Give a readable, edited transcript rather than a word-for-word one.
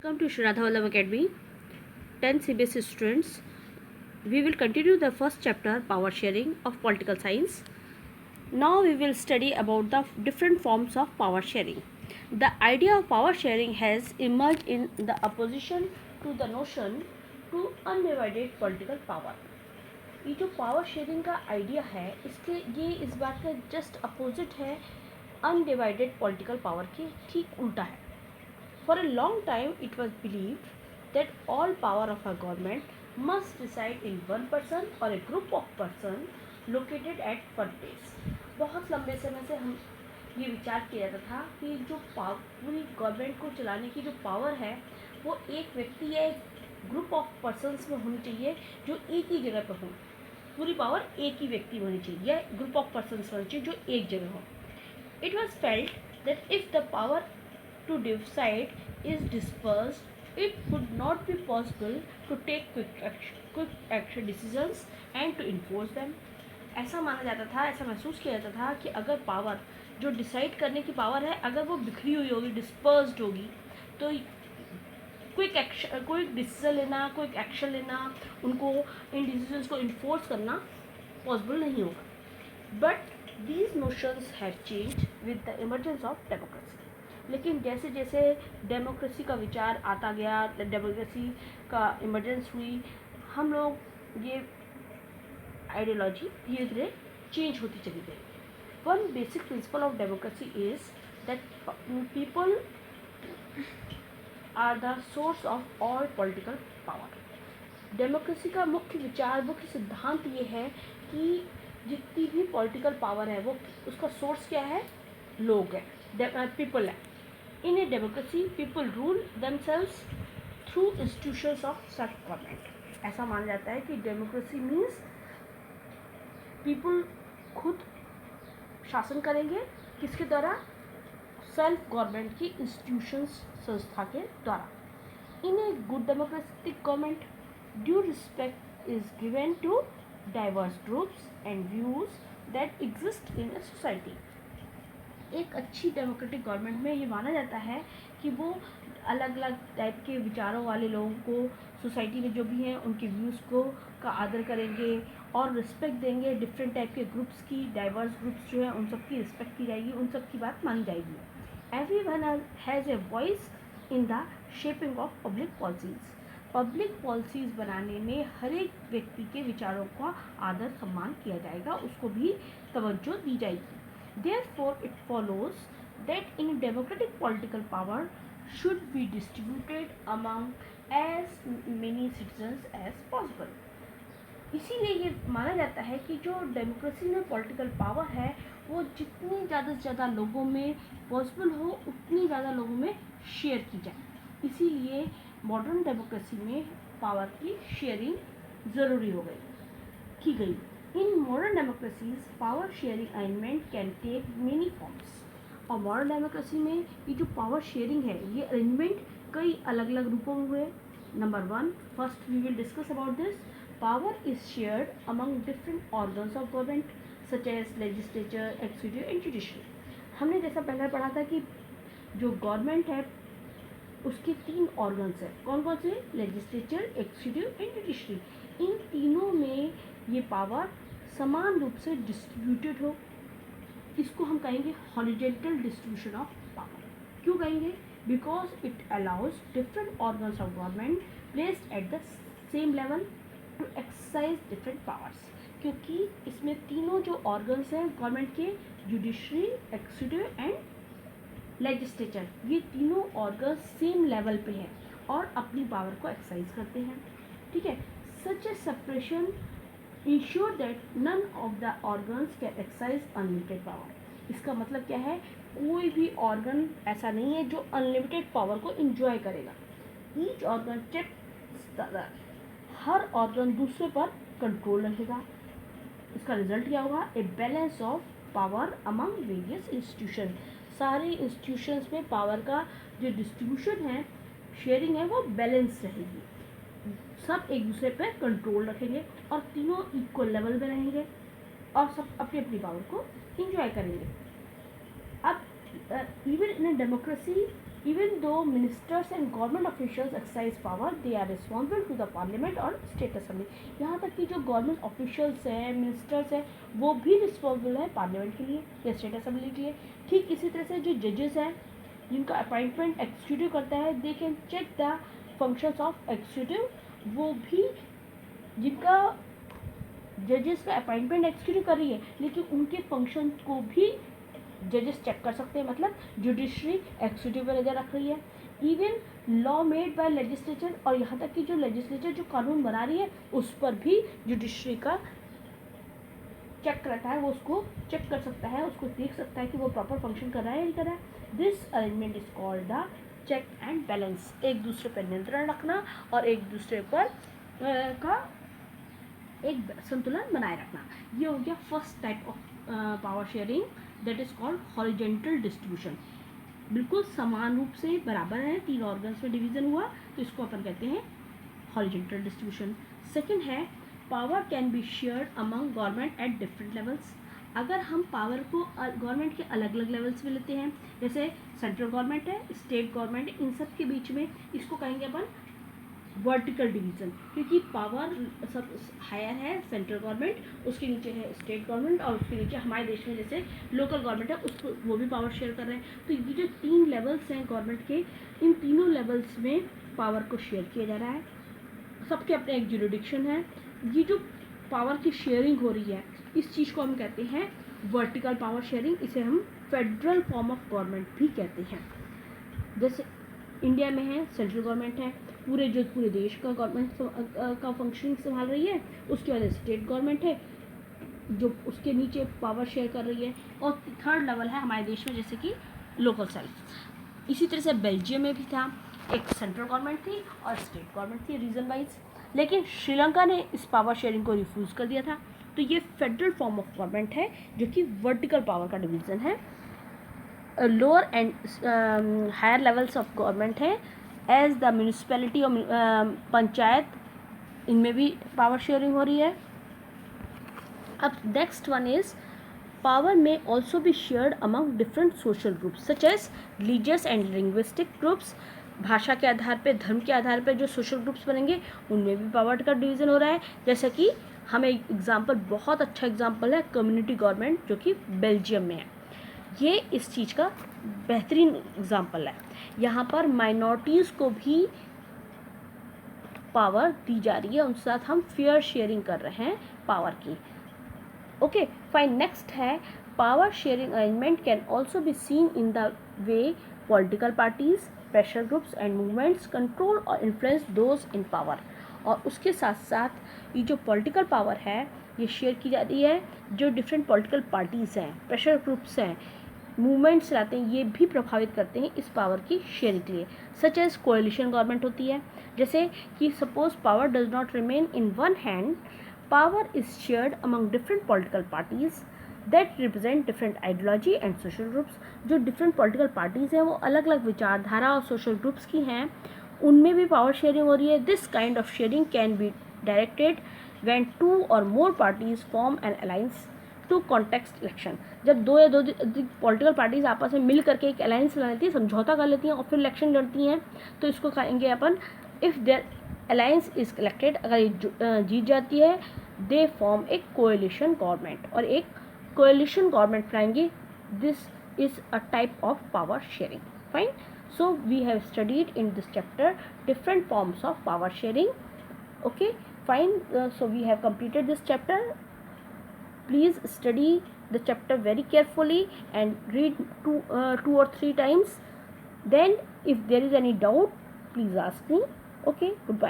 Welcome to Shri Radha Vallabh Academy, 10 CBSE students. We will continue the first chapter, power sharing of political science. Now we will study about the different forms of power sharing. The idea of power sharing has emerged in the opposition to the notion to undivided political power. ये जो power sharing का idea है इसके ये इस बात का just opposite है अनडिवाइडेड पॉलिटिकल पावर के ठीक उल्टा है. For a long time, it was believed that all power of a government must reside in one person or a group of persons located at one place. बहुत लंबे समय से हम ये विचार किया जाता था कि जो पूरी गवर्नमेंट को चलाने की जो पावर है वो एक व्यक्ति या एक ग्रुप ऑफ पर्सन्स में होनी चाहिए जो एक ही जगह पर हो. पूरी पावर एक ही व्यक्ति होनी चाहिए या ग्रुप ऑफ पर्सन्स होनी चाहिए जो एक जगह हो. It was felt that if the power to decide is dispersed, it would not be possible to take quick action decisions and to enforce them. ऐसा माना जाता था, ऐसा महसूस किया जाता था कि अगर पावर जो डिसाइड करने की पावर है अगर वो बिखरी हुई होगी, डिस्पर्स्ड होगी, तो क्विक डिसीजन लेना, क्विक एक्शन लेना, उनको इन डिसीजंस को इन्फोर्स करना पॉसिबल नहीं होगा. But these notions have changed with the emergence of democracy. लेकिन जैसे जैसे डेमोक्रेसी का विचार आता गया, डेमोक्रेसी का इमर्जेंस हुई, हम लोग ये आइडियोलॉजी धीरे धीरे चेंज होती चली गई. One basic principle of democracy is that people are the source of all political power. Democracy का मुख्य विचार, मुख्य सिद्धांत ये है कि जितनी भी पॉलिटिकल पावर है वो उसका सोर्स क्या है? लोग है, पीपल है. In a democracy people rule themselves through institutions of self government. ऐसा माना जाता है कि डेमोक्रेसी मीन्स पीपल खुद शासन करेंगे. किसके द्वारा? सेल्फ गवर्नमेंट की इंस्टीट्यूशंस, संस्था के द्वारा. In a good democratic government due respect is given to diverse groups and views that exist in a society. एक अच्छी डेमोक्रेटिक गवर्नमेंट में ये माना जाता है कि वो अलग अलग टाइप के विचारों वाले लोगों को, सोसाइटी में जो भी हैं उनके व्यूज़ को का आदर करेंगे और रिस्पेक्ट देंगे. डिफरेंट टाइप के ग्रुप्स की, डाइवर्स ग्रुप्स जो हैं उन सब की रिस्पेक्ट की जाएगी, उन सब की बात मानी जाएगी. Everyone has a voice in the shaping of public policies. Public policies बनाने में हर एक व्यक्ति के विचारों का आदर सम्मान किया जाएगा, उसको भी तवज्जो दी जाएगी. Therefore, it follows that in democratic political power should be distributed among as many citizens as possible. इसीलिए ये माना जाता है कि जो डेमोक्रेसी में पॉलिटिकल पावर है वो जितनी ज़्यादा से ज़्यादा लोगों में पॉसिबल हो उतनी ज़्यादा लोगों में शेयर की जाए. इसीलिए मॉडर्न डेमोक्रेसी में पावर की शेयरिंग ज़रूरी हो गई, की गई. In modern democracies power sharing arrangement can take many forms. और मॉडर्न डेमोक्रेसी में ये जो पावर शेयरिंग है ये अरेंजमेंट कई अलग अलग रूपों में हुए. Number 1, first we will discuss about this. Power is shared among different organs of government such as legislature, executive and judiciary. हमने जैसा पहले पढ़ा था कि जो गवर्नमेंट है उसके 3 ऑर्गन्स हैं. कौन कौन से? Legislature, executive and judiciary. इन तीनों में ये पावर समान रूप से डिस्ट्रीब्यूटेड हो. इसको हम कहेंगे हॉरिजॉन्टल डिस्ट्रीब्यूशन ऑफ पावर. क्यों कहेंगे? Because it allows different organs of government placed at the same level to exercise different powers. क्योंकि इसमें तीनों जो ऑर्गन्स हैं गवर्नमेंट के, जुडिशरी, एक्जीक्यूटिव एंड लेजिस्लेचर, ये तीनों ऑर्गन सेम लेवल पे हैं और अपनी पावर को एक्सरसाइज करते हैं. ठीक है. Such a separation ensure that none of the organs can exercise unlimited power. इसका मतलब क्या है? कोई भी ऑर्गन ऐसा नहीं है जो अनलिमिटेड पावर को इंजॉय करेगा. Each organ checks the other. हर ऑर्गन दूसरे पर कंट्रोल रखेगा. इसका रिजल्ट क्या होगा? A balance of power among various institution. सारे इंस्टीट्यूशंस में पावर का जो डिस्ट्रीब्यूशन है, शेयरिंग है, वो बैलेंस रहेगी. सब एक दूसरे पे कंट्रोल रखेंगे और तीनों इक्वल लेवल में रहेंगे और सब अपनी अपनी पावर को इंजॉय करेंगे. अब even in democracy Even though ministers and government officials exercise power, they are responsible to the parliament और state assembly. यहाँ तक कि जो गवर्नमेंट ऑफिशियल्स हैं, मिनिस्टर्स हैं, वो भी रिस्पॉन्सिबल है पार्लियामेंट के लिए या स्टेट असेंबली के लिए. ठीक इसी तरह से जो जजेस हैं, जिनका अपॉइंटमेंट एग्जीक्यूटिव करता है, they can check the functions of executive. वो भी जिनका जजेस का अपॉइंटमेंट एग्जीक्यूटिव कर रही है, लेकिन उनके फंक्शन को भी जजेस चेक कर सकते हैं. मतलब जुडिशरी एग्जीक्यूटिव पर नजर रख रही है. Even law made by legislature, और यहाँ तक कि जो लेजिस्लेचर जो कानून बना रही है उस पर भी जुडिशरी का चेक रहता है. वो उसको चेक कर सकता है, उसको देख सकता है कि वो प्रॉपर फंक्शन कर रहा है या नहीं कर रहा है. This arrangement is called the check and balance. एक दूसरे पर नियंत्रण रखना और एक दूसरे पर का एक संतुलन बनाए रखना. ये हो गया first type of power sharing, that is called horizontal distribution. बिल्कुल समान रूप से बराबर है, 3 ऑर्गन्स में डिवीजन हुआ, तो इसको अपन कहते हैं हॉरिजेंटल डिस्ट्रीब्यूशन. सेकंड है power can be shared among government at different levels. अगर हम पावर को गवर्नमेंट के अलग अलग लेवल्स में लेते हैं, जैसे सेंट्रल गवर्नमेंट है, स्टेट गवर्नमेंट है, इन सब के बीच में इसको कहेंगे अपन वर्टिकल डिवीज़न, क्योंकि पावर सब हायर है सेंट्रल गवर्नमेंट, उसके नीचे है स्टेट गवर्नमेंट, और उसके नीचे हमारे देश में जैसे लोकल गवर्नमेंट है, उसको वो भी पावर शेयर कर रहे हैं. तो ये जो 3 लेवल्स हैं गवर्नमेंट के, इन तीनों लेवल्स में पावर को शेयर किया जा रहा है. सबके अपने एक जुरिडिक्शन है. ये जो पावर की शेयरिंग हो रही है, इस चीज़ को हम कहते हैं वर्टिकल पावर शेयरिंग. इसे हम फेडरल फॉर्म ऑफ गवर्नमेंट भी कहते हैं. जैसे इंडिया में है सेंट्रल गवर्नमेंट है, पूरे देश का गवर्नमेंट का फंक्शनिंग संभाल रही है. उसके बाद स्टेट गवर्नमेंट है जो उसके नीचे पावर शेयर कर रही है. और थर्ड लेवल है हमारे देश में जैसे कि लोकल सेल्फ. इसी तरह से बेल्जियम में भी था, एक सेंट्रल गवर्नमेंट थी और स्टेट गवर्नमेंट थी रीजन वाइज. लेकिन श्रीलंका ने इस पावर शेयरिंग को रिफ्यूज़ कर दिया था. तो ये फेडरल फॉर्म ऑफ गवर्नमेंट है जो कि वर्टिकल पावर का डिवीज़न है. Lower and higher levels of government है एज द म्यूनिसिपैलिटी और पंचायत, इनमें भी पावर शेयरिंग हो रही है. अब नेक्स्ट वन इज पावर में also be shared among different social groups such as religious and linguistic groups. भाषा के आधार पे, धर्म के आधार पे जो सोशल ग्रुप्स बनेंगे उनमें भी पावर का डिवीज़न हो रहा है. जैसे कि हमें एग्जाम्पल, बहुत अच्छा एग्जाम्पल है कम्युनिटी गवर्नमेंट जो कि बेल्जियम में है. ये इस चीज़ का बेहतरीन एग्जाम्पल है. यहाँ पर माइनॉरिटीज़ को भी पावर दी जा रही है, उनके साथ हम फेयर शेयरिंग कर रहे हैं पावर की. Okay fine. नेक्स्ट है power sharing arrangement can also be seen in the way political parties, pressure groups and movements control और इन्फ्लुएंस दोज इन पावर. और उसके साथ साथ ये जो पॉलिटिकल पावर है ये शेयर की जाती है जो डिफरेंट पॉलिटिकल पार्टीज़ हैं, प्रेशर ग्रुप्स हैं, मूवमेंट्स लाते हैं, ये भी प्रभावित करते हैं इस पावर की शेयरिंग के लिए. सच एज कोएलिशन गवर्नमेंट होती है. जैसे कि suppose power does not remain in one hand, power is shared among different political parties that represent different ideology and social groups. जो डिफरेंट पॉलिटिकल पार्टीज़ हैं वो अलग अलग विचारधारा और सोशल ग्रुप्स की हैं, उनमें भी पावर शेयरिंग हो रही है. This kind of sharing can be directed when 2 or more parties form an alliance to contest election. जब 2 या 2 अधिक पॉलिटिकल पार्टीज आपस में मिल करके एक अलायंस बना लेती है, समझौता कर लेती हैं और फिर इलेक्शन लड़ती हैं, तो इसको कहेंगे अपन if their alliance is elected. अगर ये जीत जाती है, they form a coalition government और एक कोएलिशन गवर्नमेंट बनाएंगे. This is a type of power sharing. Fine. So we have studied in this chapter different forms of power sharing. Okay, fine. So we have completed this chapter. Please study the chapter very carefully and read 2 or 3 times. Then if there is any doubt, please ask me. Okay, goodbye.